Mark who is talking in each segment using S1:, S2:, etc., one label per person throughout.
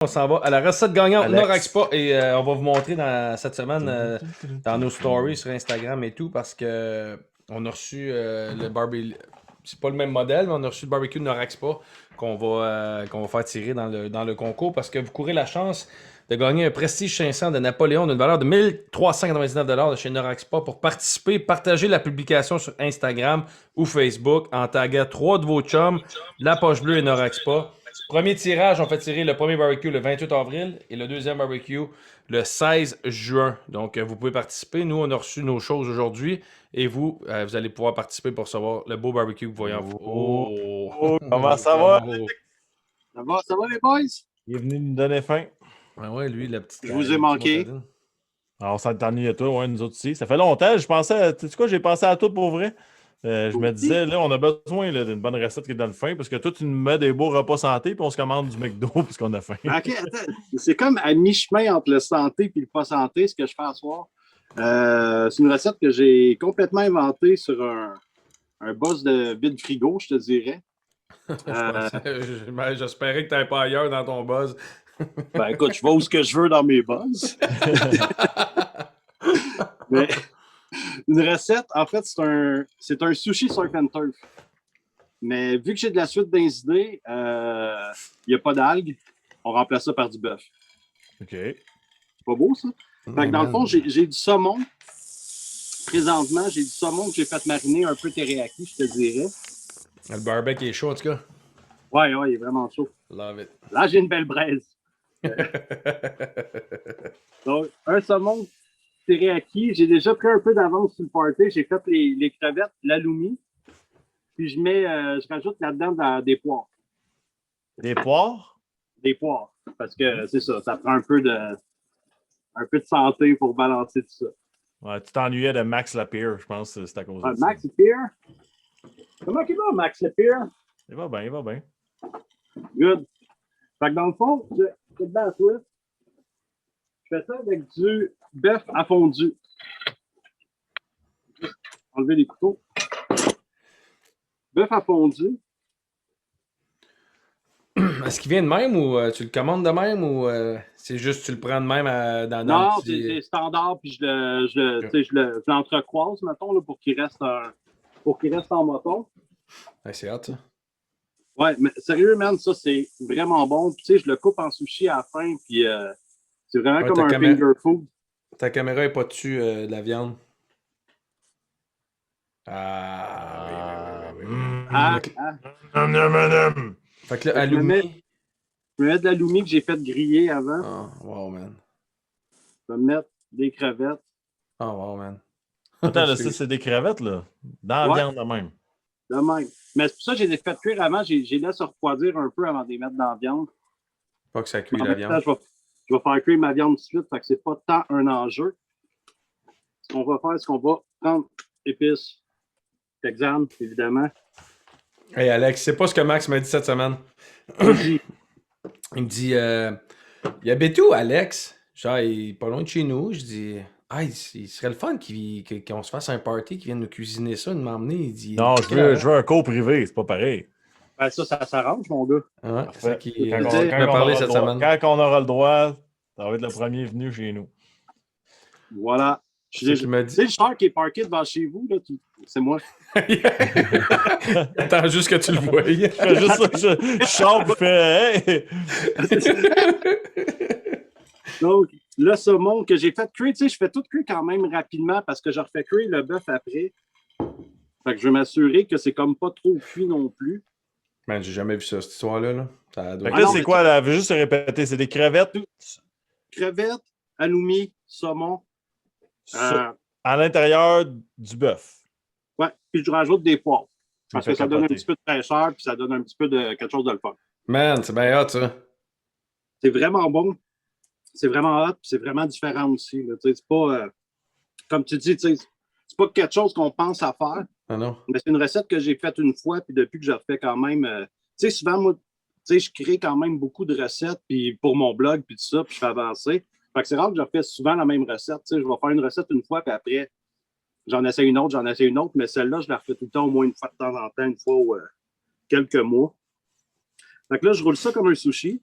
S1: On s'en va à la recette gagnante
S2: Alex.
S1: Noraxpa et on va vous montrer cette semaine dans nos stories sur Instagram et tout parce que on a reçu le barbecue. C'est pas le même modèle, mais on a reçu le barbecue de Noraxpa qu'on va faire tirer dans le concours parce que vous courez la chance de gagner un Prestige 500 de Napoléon d'une valeur de 1399 de chez Noraxpa pour participer, partager la publication sur Instagram ou Facebook en taguant 3 de vos chums, la poche bleue et Noraxpa. Premier tirage, on fait tirer le premier barbecue le 28 avril et le deuxième barbecue le 16 juin. Donc, vous pouvez participer. Nous, on a reçu nos choses aujourd'hui et vous allez pouvoir participer pour recevoir le beau barbecue que vous voyez en vous.
S2: Oh, comment ça va?
S3: Ça va les boys?
S2: Il est venu nous donner faim.
S1: Ah ouais, lui, la petite.
S3: Je vous ai manqué.
S2: Alors, ça t'ennuie à toi, ouais, nous autres aussi. Ça fait longtemps, je pensais, tu sais quoi, j'ai pensé à tout pour vrai. Je me disais, là, on a besoin d'une bonne recette qui donne faim parce que toi, tu nous mets des beaux repas santé puis on se commande du McDo parce qu'on a faim.
S3: OK, attends. C'est comme à mi-chemin entre le santé et le pas santé, ce que je fais à soir. C'est une recette que j'ai complètement inventée sur un boss de vide frigo, je te dirais.
S1: J'espérais que tu n'avais pas ailleurs dans ton buzz.
S3: Ben écoute, je vais où ce que je veux dans mes buzz. Mais une recette, en fait, c'est un sushi surf and turf. Mais vu que j'ai de la suite d'insidées, il n'y a pas d'algues, on remplace ça par du bœuf.
S2: OK.
S3: C'est pas beau, ça? Fait que dans le fond, j'ai du saumon. Présentement, j'ai du saumon que j'ai fait mariner un peu teriyaki, je te dirais.
S1: Le barbecue est chaud, en tout cas.
S3: Ouais, il est vraiment chaud.
S1: Love it.
S3: Là, j'ai une belle braise. Donc, un saumon teriyaki. J'ai déjà pris un peu d'avance sur le party. J'ai fait les crevettes, l'aloumi. Puis je rajoute là-dedans des poires.
S2: Des poires?
S3: Des poires. Parce que c'est ça prend un peu de santé pour balancer tout ça.
S2: Ouais, tu t'ennuyais de Max Lapierre, je pense que c'est à cause de ça.
S3: Max Lapierre? Comment il va, Max Lapierre?
S2: Il va bien.
S3: Good. Fait que dans le fond, je fais ça avec du bœuf à fondu. Enlever les couteaux. Bœuf à fondu.
S1: Est-ce qu'il vient de même ou tu le commandes de même ou c'est juste tu le prends de même dans
S3: Non,
S1: le petit...
S3: c'est standard, puis je l'entrecroise, mettons, là, pour qu'il reste en moton.
S1: Ouais, c'est hot, ça.
S3: Ouais, mais sérieux, man, ça, c'est vraiment bon. Puis, tu sais, je le coupe en sushi à la fin, puis c'est vraiment comme un finger food.
S1: Ta caméra n'est pas dessus de la viande. Ah, oui. Fait que là, alumi.
S3: Je vais mettre de l'aloumi que j'ai fait griller avant.
S1: Oh, wow, man.
S3: Je vais mettre des crevettes.
S1: Oh, wow, man.
S2: Attends, là, ça, c'est des crevettes, là. Dans la viande, de même.
S3: De même. Mais c'est pour ça que je les ai fait cuire avant. J'ai laissé refroidir un peu avant de les mettre dans la viande.
S1: Pas que ça cuit la viande.
S3: Je vais faire cuire ma viande tout de suite, fait que c'est pas tant un enjeu. Ce qu'on va faire, c'est qu'on va prendre épices, texane, évidemment.
S1: Hey Alex, c'est pas ce que Max m'a dit cette semaine. Il me dit il habite où, Alex? Genre, il est pas loin de chez nous. Je dis il serait le fun qu'on se fasse un party, qu'il vienne nous cuisiner ça, de m'emmener. Il dit
S2: non, je veux un cours privé, c'est pas pareil.
S3: Ben ça s'arrange, mon gars.
S1: Ouais, c'est ça qu'il
S2: m'a
S1: parlé cette semaine.
S2: Quand on aura le droit, ça va être le premier venu chez nous.
S3: Voilà. Tu sais, le char qui est parké devant chez vous, là, c'est moi.
S1: Attends juste que tu le vois.
S2: Je chante et fais
S3: Donc, le saumon que j'ai fait cuire, tu sais, je fais tout cuire quand même rapidement parce que je refais cuire le bœuf après. Fait que je vais m'assurer que c'est comme pas trop cuit non plus.
S1: Man, j'ai jamais vu ça, cette histoire-là. Là.
S2: Fait que là, c'est quoi, là? Je veux juste te répéter, c'est des crevettes?
S3: Crevettes, aloumi, saumon.
S2: À l'intérieur du bœuf.
S3: Ouais, puis je rajoute des poivres. Parce que ça donne un petit peu de fraîcheur, puis ça donne un petit peu de quelque chose de le fun.
S1: Man, c'est bien hot, ça.
S3: C'est vraiment bon. C'est vraiment hot, puis c'est vraiment différent aussi. Là. C'est pas, comme tu dis, c'est pas quelque chose qu'on pense à faire.
S1: Ah non.
S3: Mais c'est une recette que j'ai faite une fois, puis depuis que je refais quand même. Tu sais, souvent, moi, je crée quand même beaucoup de recettes puis pour mon blog, puis tout ça, puis je fais avancer. Fait que c'est rare que je refais souvent la même recette. Je vais faire une recette une fois, puis après, j'en essaie une autre, mais celle-là, je la refais tout le temps, au moins une fois de temps en temps, une fois ou quelques mois. Fait que là, je roule ça comme un sushi.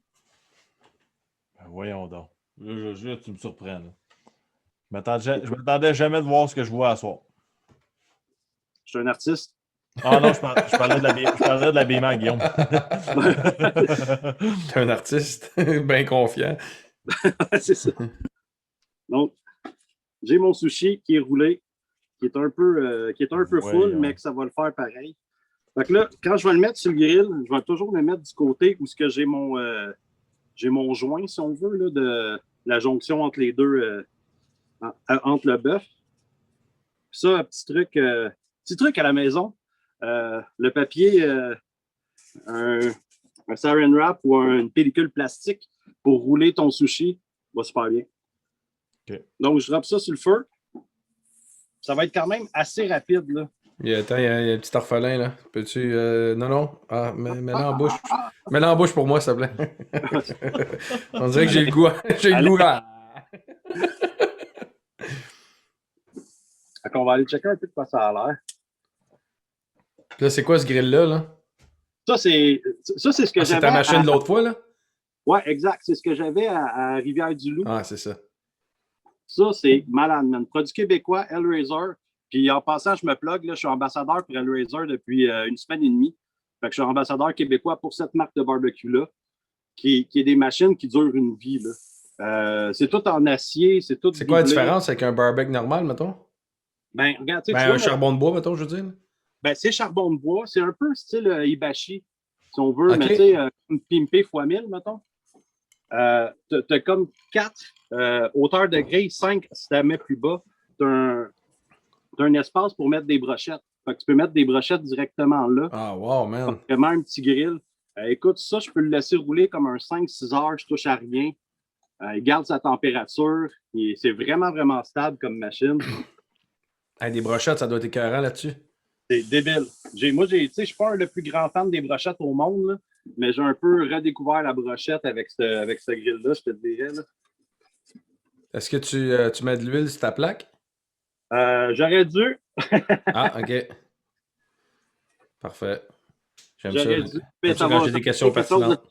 S2: voyons donc. Là, tu me surprends. Là. Je m'attendais jamais de voir ce que je vois à soir.
S3: Je suis un artiste.
S2: Ah non, je parlais de l'habillement à Guillaume.
S1: T'es un artiste, bien confiant.
S3: C'est ça. Donc, j'ai mon sushi qui est roulé, qui est un peu full, mais que ça va le faire pareil. Fait que là, quand je vais le mettre sur le grill, je vais toujours le mettre du côté où j'ai mon joint, si on veut, là, de la jonction entre les deux, entre le bœuf. Puis ça, petit truc à la maison, le papier, un saran wrap ou une pellicule plastique pour rouler ton sushi va super bien.
S2: Okay.
S3: Donc, je râpe ça sur le feu. Ça va être quand même assez rapide, là.
S1: Attends, il y a un petit orphelin, là. Peux-tu... Non. Ah, mets-le en bouche. Mets-le en bouche pour moi, s'il te plaît. On dirait que j'ai le goût. J'ai le goût, là.
S3: Fait qu'on va aller checker un peu de quoi ça a l'air.
S1: Là, c'est quoi ce grill-là, là?
S3: Ça, c'est ce que j'avais.
S1: C'est ta machine de l'autre fois, là?
S3: Ouais, exact. C'est ce que j'avais à Rivière-du-Loup.
S1: Ah, c'est ça.
S3: Ça, c'est malade, man. Produit québécois, Hellraiser. Puis en passant, je me plug, là, je suis ambassadeur pour Hellraiser depuis une semaine et demie. Fait que je suis ambassadeur québécois pour cette marque de barbecue-là, qui est des machines qui durent une vie, là. C'est tout en acier, c'est tout.
S1: C'est quoi la différence avec un barbecue normal, mettons?
S3: Ben, regarde, tu sais.
S1: Un charbon de bois, mettons, je veux dire.
S3: Ben, c'est charbon de bois. C'est un peu style Hibachi, si on veut.
S1: Okay.
S3: Mais tu sais, pimpé x 1000, mettons. T'as comme 4 hauteurs de grille, 5 si tu la mets plus bas. T'as un espace pour mettre des brochettes. Fait que tu peux mettre des brochettes directement là.
S1: Ah, wow, man.
S3: Vraiment un petit grill. Écoute, ça, je peux le laisser rouler comme un 5-6 heures, je touche à rien. Il garde sa température. C'est vraiment, vraiment stable comme machine.
S1: Des brochettes, ça doit être écœurant là-dessus.
S3: C'est débile. Moi, je suis pas le plus grand fan des brochettes au monde, là, mais j'ai un peu redécouvert la brochette avec ce grill-là, je te dirais. Là.
S1: Est-ce que tu mets de l'huile sur ta plaque?
S3: J'aurais dû.
S1: Ah, OK. Parfait. J'aime ça.
S3: J'aurais dû. Mais ça
S1: quand
S3: va,
S1: j'ai des questions pertinentes.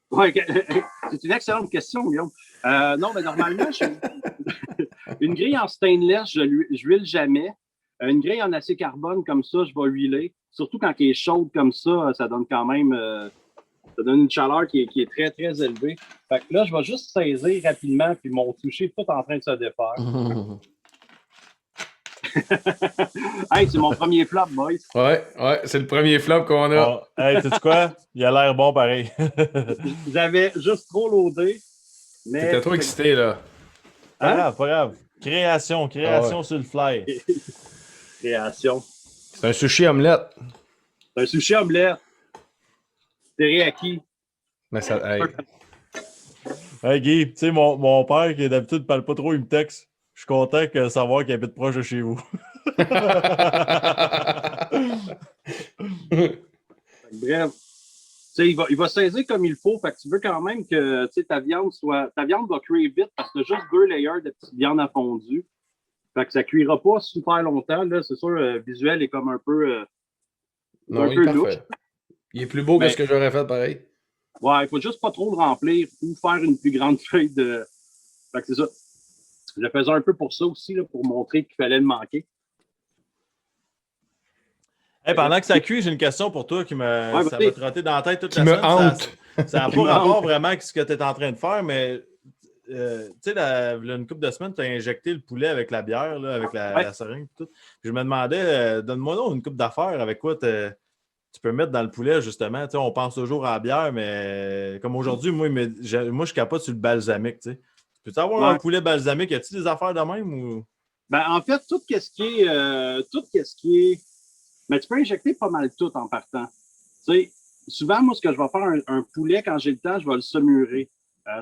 S3: Ouais, c'est une excellente question, Guillaume. Non, mais normalement, une grille en stainless, je l'huile jamais. Une grille en acier carbone comme ça, je vais huiler. Surtout quand elle est chaude comme ça, ça donne quand même ça donne une chaleur qui est très, très élevée. Fait que là, je vais juste saisir rapidement, puis mon sushi est tout en train de se défaire. Hey, c'est mon premier flop, boys.
S1: Ouais, c'est le premier flop qu'on a.
S2: Oh, hey, sais-tu quoi? Il a l'air bon pareil.
S3: J'avais juste trop loadé.
S1: T'étais trop excité, là.
S2: Pas grave. Création sur le fly.
S3: Création.
S1: C'est un sushi omelette.
S3: C'est un sushi omelette. Teriyaki.
S1: Mais ça,
S2: Hey Guy, tu sais, mon père qui d'habitude ne parle pas trop, il me texte. Je suis content de savoir qu'il habite proche de chez vous.
S3: Bref. Il va saisir comme il faut. Fait que tu veux quand même que ta viande va cuire vite parce que tu as juste 2 layers de petite viande à fondue. Fait que ça ne cuira pas super longtemps. Là. C'est sûr, le visuel est comme un peu.
S1: Non, il est parfait. Il est plus beau que ce que j'aurais fait pareil.
S3: Ouais, il faut juste pas trop le remplir ou faire une plus grande feuille de. Fait que c'est ça. Je le faisais un peu pour ça aussi, là, pour montrer qu'il fallait le manquer.
S2: Hey, pendant que ça cuit, j'ai une question pour toi ça m'a trotté dans la tête toute la
S1: semaine.
S2: Ça n'a pas rapport vraiment avec ce que tu es en train de faire, mais tu sais, une couple de semaines, tu as injecté le poulet avec la bière, là, avec la seringue et tout. Puis je me demandais, donne-moi donc une coupe d'affaires avec quoi tu peux mettre dans le poulet, justement. Tu sais, on pense toujours à la bière, mais comme aujourd'hui, moi, je capote sur le balsamique. Tu sais. Peux-tu avoir un poulet balsamique? Y a-t-il des affaires de même? Ou...
S3: Ben, en fait, tout ce qui est. Mais tu peux injecter pas mal tout en partant. Tu sais, souvent, moi, ce que je vais faire, un poulet, quand j'ai le temps, je vais le saumurer.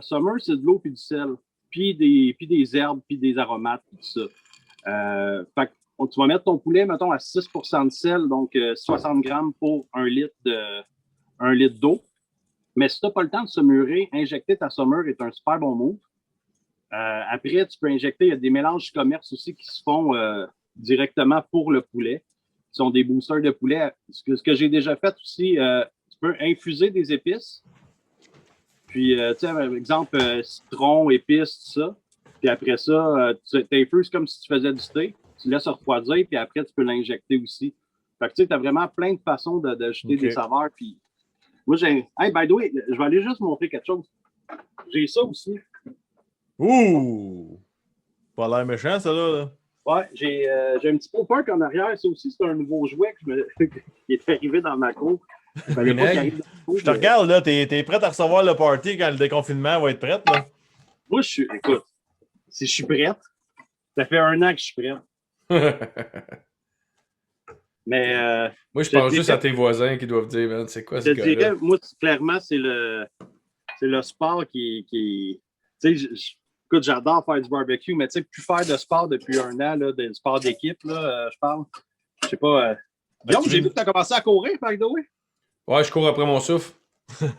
S3: Saumure, c'est de l'eau puis du sel, puis des herbes, puis des aromates, puis tout ça. Fait que tu vas mettre ton poulet, mettons, à 6 % de sel, donc 60 grammes pour 1 litre d'eau. Mais si tu n'as pas le temps de saumurer, injecter ta saumure est un super bon move. Après, tu peux injecter, il y a des mélanges commerce aussi qui se font directement pour le poulet, qui sont des boosters de poulet. Ce que j'ai déjà fait aussi, tu peux infuser des épices, Puis, tu sais, par exemple, citron, épices, tout ça. Puis après ça, tu infuses comme si tu faisais du thé. Tu laisses refroidir, puis après, tu peux l'injecter aussi. Fait que tu sais, tu as vraiment plein de façons d'ajouter des saveurs. Puis moi, j'ai. Hey, by the way, je vais aller juste montrer quelque chose. J'ai ça aussi.
S2: Ouh! Pas l'air méchant, ça, là.
S3: Ouais, j'ai un petit pop-up en arrière. Ça aussi, c'est un nouveau jouet qui est arrivé dans ma cour. Il fallait pas qu'il arrive dans ma cour,
S2: Je te regarde, là. T'es prêt à recevoir le party quand le déconfinement va être prêt, là?
S3: Moi, écoute, si je suis prête, ça fait 1 an que je suis prête. Mais.
S1: Moi, je pense juste à tes voisins qui doivent dire, man, c'est quoi ce gars-là?
S3: Je dirais, moi, clairement, c'est le sport qui tu sais, écoute, j'adore faire du barbecue, mais tu sais, plus faire de sport depuis 1 an, là, de sport d'équipe, là, je parle. Je sais pas. Guillaume, j'ai vu que tu as commencé à courir, by the way.
S1: Ouais, je cours après mon souffle.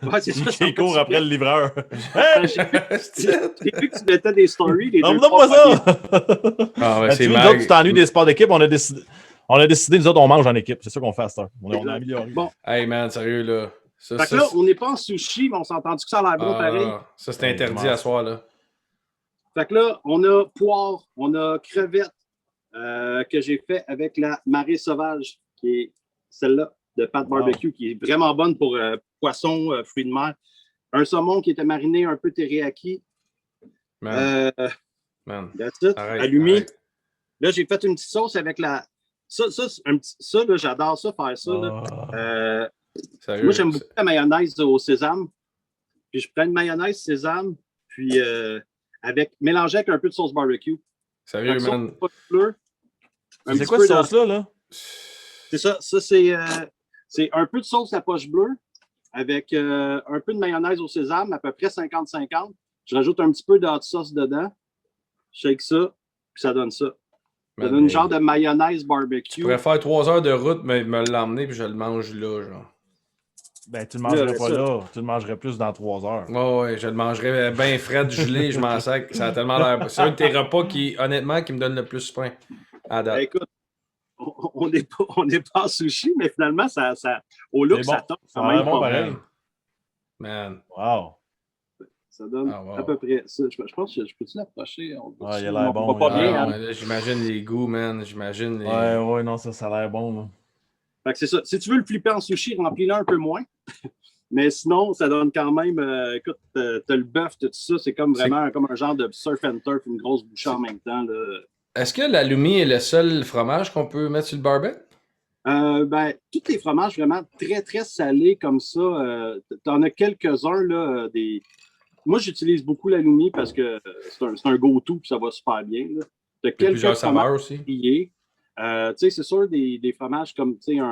S3: Ouais, c'est ça.
S2: Il court après le livreur.
S3: J'ai vu que tu mettais des stories.
S2: Non, pas ça!
S1: Ah, ouais, c'est
S2: nous autres, tu t'ennuies des sports d'équipe, on a décidé, nous autres, on mange en équipe. C'est ça qu'on fait à cette heure. On a amélioré.
S3: Bon.
S1: Hey, man, sérieux, là.
S3: Fait que là, on n'est pas en sushi, mais on s'est entendu que ça a l'air bon pareil.
S1: Ça, c'est interdit à soir, là.
S3: Fait que là, on a poire, on a crevettes que j'ai fait avec la marée sauvage, qui est celle-là, de Pat Barbecue, qui est vraiment bonne pour poisson, fruits de mer. Un saumon qui était mariné un peu teriyaki.
S1: Man.
S3: That's it. Allumé.
S1: Arrête.
S3: Là, j'ai fait une petite sauce avec la... Ça là, j'adore ça, faire ça. Là.
S1: Sérieux,
S3: moi, j'aime beaucoup la mayonnaise au sésame. Puis je prends une mayonnaise sésame, puis mélangée avec un peu de sauce barbecue.
S1: Sérieux, man.
S2: C'est quoi cette sauce-là, là?
S3: C'est ça. Ça, c'est un peu de sauce à poche bleue avec un peu de mayonnaise au sésame, à peu près 50-50. Je rajoute un petit peu de hot sauce dedans. Je shake ça, puis ça donne ça. Ça donne une genre de mayonnaise barbecue.
S1: Je pourrais faire 3 heures de route, mais me l'emmener, puis je le mange là, genre.
S2: Ben, tu le mangerais pas là. Tu le mangerais plus dans 3 heures.
S1: Ouais, je le mangerais bien frais, gelé, je m'en sac. Ça a tellement l'air. C'est un de tes repas qui, honnêtement, qui me donne le plus faim à date.
S3: Ben, écoute, on n'est pas en sushi, mais finalement, au look, ça tombe.
S2: Ça même bon pareil.
S1: Man.
S2: Wow.
S3: Ça donne à peu près ça. Je pense que je peux-tu l'approcher?
S2: Il a l'air bon.
S3: Pas bien,
S1: là, j'imagine les goûts, man. J'imagine les...
S2: Ouais, non, ça a l'air bon. Là.
S3: Fait que c'est ça. Si tu veux le flipper en sushi, remplis-le un peu moins. Mais sinon, ça donne quand même... écoute, t'as le bœuf, tout ça. C'est comme vraiment comme un genre de surf and turf, une grosse bouchée en même temps. Là.
S1: Est-ce que l'halloumi est le seul fromage qu'on peut mettre sur le barbecue?
S3: Ben, tous les fromages vraiment très, très salés comme ça, t'en as quelques-uns, là, Moi, j'utilise beaucoup l'halloumi parce que c'est un go-to et ça va super bien. Tu as
S1: plusieurs saveurs aussi.
S3: Tu sais, c'est sûr, des fromages comme, tu sais,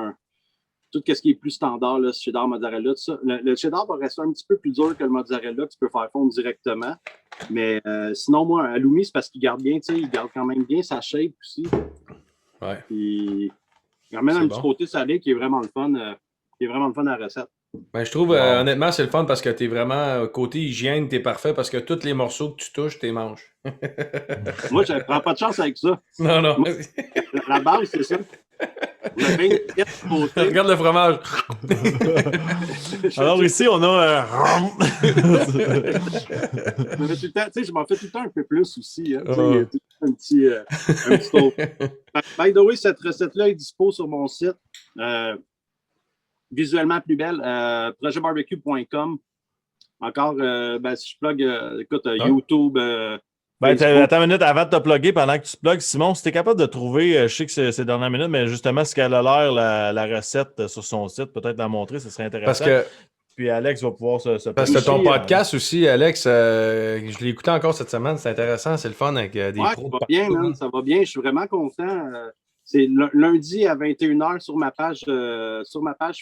S3: tout ce qui est plus standard, là, cheddar, mozzarella, tout ça. Le cheddar va rester un petit peu plus dur que le mozzarella que tu peux faire fondre directement. Mais sinon, moi, un halloumi, c'est parce qu'il garde bien, tu sais, il garde quand même bien sa shape aussi.
S1: Ouais.
S3: Puis, il ramène un petit côté salé qui est vraiment le fun. Qui est vraiment le fun à la recette.
S1: Ben, je trouve, honnêtement, c'est le fun parce que t'es vraiment, côté hygiène, t'es parfait parce que tous les morceaux que tu touches, t'es manges.
S3: Moi, je ne prends pas de chance avec ça.
S1: Non.
S3: Moi, la base, c'est ça.
S1: Regarde le fromage.
S2: Alors ici, on a
S3: je m'en fais tout le temps un peu plus aussi. Hein, un petit tour. By the way, cette recette-là est dispo sur mon site. Visuellement plus belle, projetbarbecue.com. Encore, si je plug, écoute, YouTube.
S2: Attends une minute avant de te plugger, pendant que tu te plugues, Simon, si tu es capable de trouver, je sais que c'est dernière minute, mais justement, ce qu'elle a l'air, la recette sur son site, peut-être la montrer, ce serait intéressant. Puis Alex va pouvoir se
S1: parce que ton podcast aussi, Alex, je l'ai écouté encore cette semaine, c'est intéressant, c'est le fun avec des pros.
S3: Ça va bien, man, ça va bien, je suis vraiment content. C'est lundi à 21h sur ma page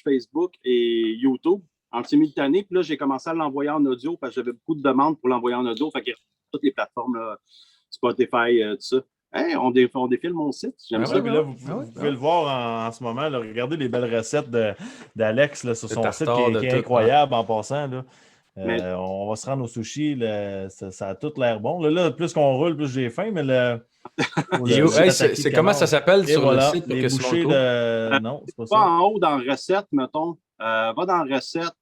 S3: Facebook et YouTube en simultané. Puis là, j'ai commencé à l'envoyer en audio parce que j'avais beaucoup de demandes pour l'envoyer en audio. Fait qu'il y a toutes les plateformes, là, Spotify, tout ça. Hey, on défile mon site. J'aime ça.
S2: Puis là, vous pouvez le voir en ce moment. Là, regardez les belles recettes d'Alex là, sur son site qui est incroyable en passant. Là. On va se rendre au sushi. Là, ça a tout l'air bon. Là, plus qu'on roule, plus j'ai faim, mais
S1: c'est comment ça s'appelle sur le site?
S2: Les bouchées non, c'est pas ça.
S3: Va en haut dans recette, mettons. Va dans recette.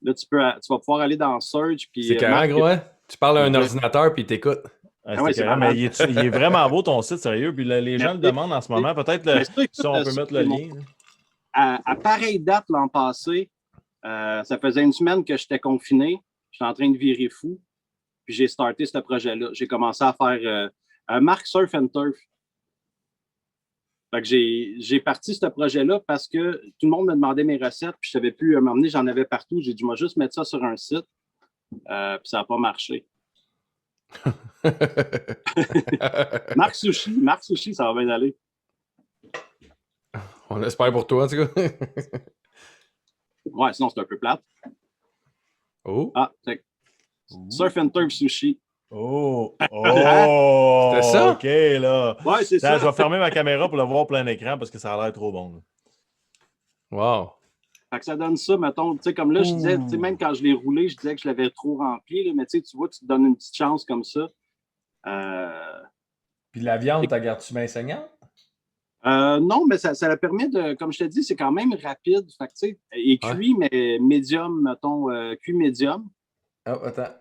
S3: Là, tu vas pouvoir aller dans Search. Puis,
S1: C'est carré,
S3: Marc,
S1: gros, hein? Tu parles à un
S3: Ouais.
S1: ordinateur puis t'écoutes.
S2: Ah,
S3: Ah ouais,
S2: c'est
S3: c'est
S2: carré,
S3: malade.
S2: mais il est vraiment beau ton site, sérieux. Puis les gens le demandent en ce moment. Peut-être
S3: Mais ça, écoute,
S2: si on peut
S3: ça,
S2: mettre le
S3: c'est mon-
S2: lien.
S3: à pareille date l'an passé, ça faisait une semaine que j'étais confiné. J'étais en train de virer fou. Puis j'ai starté ce projet-là. J'ai commencé à faire un Marc Surf and Turf. Fait que j'ai parti ce projet-là parce que tout le monde me demandait mes recettes, puis je savais plus m'emmener, j'en avais partout. J'ai dit, moi, juste mettre ça sur un site, puis ça n'a pas marché. Marc Sushi, ça va bien aller.
S1: On l'espère pour toi, en tout cas.
S3: Ouais, sinon c'est un peu plate.
S1: Oh,
S3: Ah, Surf and Turf Sushi.
S2: Oh!
S1: C'était ça?
S2: OK, là.
S3: Ouais, c'est
S2: Attends,
S3: ça.
S2: je vais fermer ma caméra pour le voir plein écran parce que ça a l'air trop bon. Là.
S1: wow.
S3: Fait que ça donne ça, mettons, tu sais, comme là, je disais, tu sais, même quand je l'ai roulé, je disais que je l'avais trop rempli, là, mais tu vois, tu te donnes une petite chance comme ça.
S1: Puis la viande, t'as gardé-tu bien saignante?
S3: Non, mais ça la permet de, comme je te dis, c'est quand même rapide. Fait que, tu sais, et cuit, mais médium, mettons, cuit médium.
S1: Oh, attends.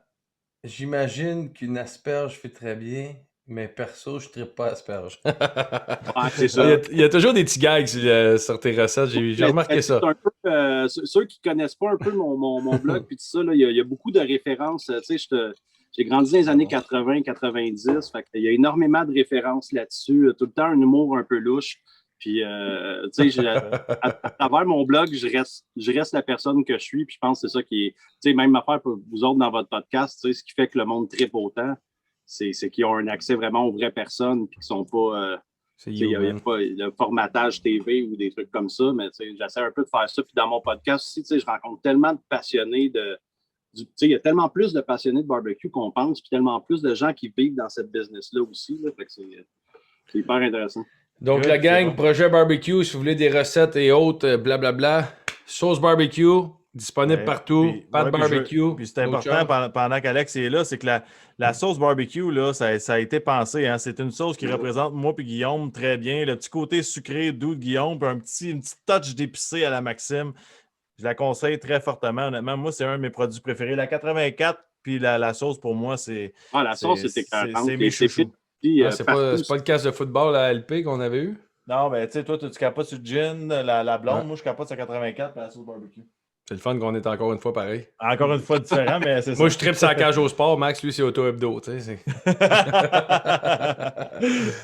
S1: J'imagine qu'une asperge fait très bien, mais perso, je ne trippe pas asperge.
S3: Ah, c'est ça.
S1: Il y a toujours des petits gags sur tes recettes. J'ai remarqué ça.
S3: C'est un peu, ceux qui ne connaissent pas un peu mon blog, puis tout ça, là, il y a beaucoup de références. Tu sais, j'ai grandi dans les années 80-90. Fait qu'il y a énormément de références là-dessus. Tout le temps, un humour un peu louche. Puis, tu sais, à travers mon blog, je reste la personne que je suis. Puis, je pense que c'est ça qui est, tu sais, même affaire pour vous autres dans votre podcast, tu sais, ce qui fait que le monde trippe autant, c'est qu'ils ont un accès vraiment aux vraies personnes, puis qu'ils ne sont pas, il n'y a pas de formatage TV ou des trucs comme ça, mais j'essaie un peu de faire ça. Puis, dans mon podcast aussi, je rencontre tellement de passionnés il y a tellement plus de passionnés de barbecue qu'on pense, puis tellement plus de gens qui vivent dans cette business-là aussi. Là, fait que c'est hyper intéressant.
S1: Donc,
S2: Good,
S1: la gang,
S2: bon.
S1: projet barbecue, si vous voulez des recettes et autres, blablabla. Sauce barbecue, disponible
S2: Ouais,
S1: partout.
S2: puis-
S1: Pas de
S2: ouais,
S1: barbecue.
S2: Puis c'est important pendant qu'Alex est là, c'est que la sauce barbecue, là, ça a été pensé. Hein, c'est une sauce qui représente moi et Guillaume très bien. Le petit côté sucré, doux de Guillaume, puis une petite touch d'épicé à la Maxime. Je la conseille très fortement. Honnêtement, moi, c'est un de mes produits préférés. La 84, puis la sauce, pour moi, c'est.
S3: Ah, la sauce, c'était
S2: c'est mes chouchous.
S1: C'est pas le casse de football à LP qu'on avait eu?
S2: Non, ben, tu sais, toi, tu capotes sur le gin, la blonde. Moi, je capote sur 84, puis la sauce barbecue.
S1: C'est le fun qu'on est encore une fois pareil.
S2: Encore une fois différent, mais c'est ça.
S1: Moi, je tripe sa cage au sport. Max, lui, c'est auto-hebdo.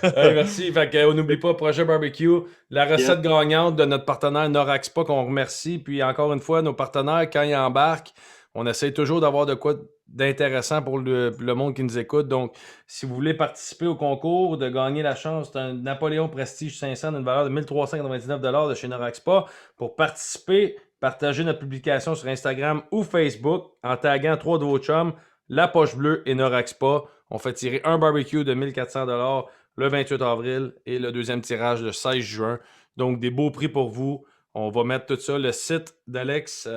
S1: Hey, merci. Fait que, on n'oublie pas, projet barbecue, la recette gagnante de notre partenaire Noraxpa qu'on remercie. Puis encore une fois, nos partenaires, quand ils embarquent, on essaie toujours d'avoir de quoi d'intéressant pour le monde qui nous écoute. Donc, si vous voulez participer au concours, de gagner la chance d'un Napoléon Prestige 500 d'une valeur de 1399 $ de chez Noraxpa, pour participer, partagez notre publication sur Instagram ou Facebook en taguant 3 de vos chums, La Poche Bleue et Noraxpa. On fait tirer un barbecue de 1400 $ le 28 avril et le deuxième tirage le 16 juin. Donc, des beaux prix pour vous. On va mettre tout ça, le site d'Alex,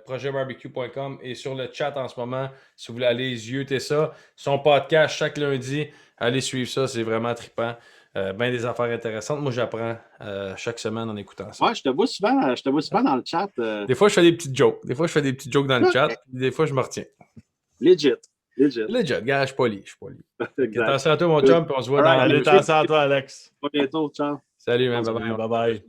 S1: projetbarbecue.com, et sur le chat en ce moment, si vous voulez aller yeuter ça. Son podcast chaque lundi, allez suivre ça, c'est vraiment trippant. Ben des affaires intéressantes. Moi, j'apprends chaque semaine en écoutant ça.
S3: Ouais, je te vois souvent dans le chat.
S1: Des fois, je fais des petites jokes. Des fois, je fais des petites jokes dans le chat. Des fois, je me retiens.
S3: Legit.
S1: Legit, gars, je suis poli.
S3: Exact.
S1: Attention à toi, mon chum, puis on se voit dans
S3: Alright,
S1: le
S2: Allez, attention à toi, Alex.
S3: À bientôt, ciao.
S1: Salut, man. Bye-bye.
S2: Bye bye.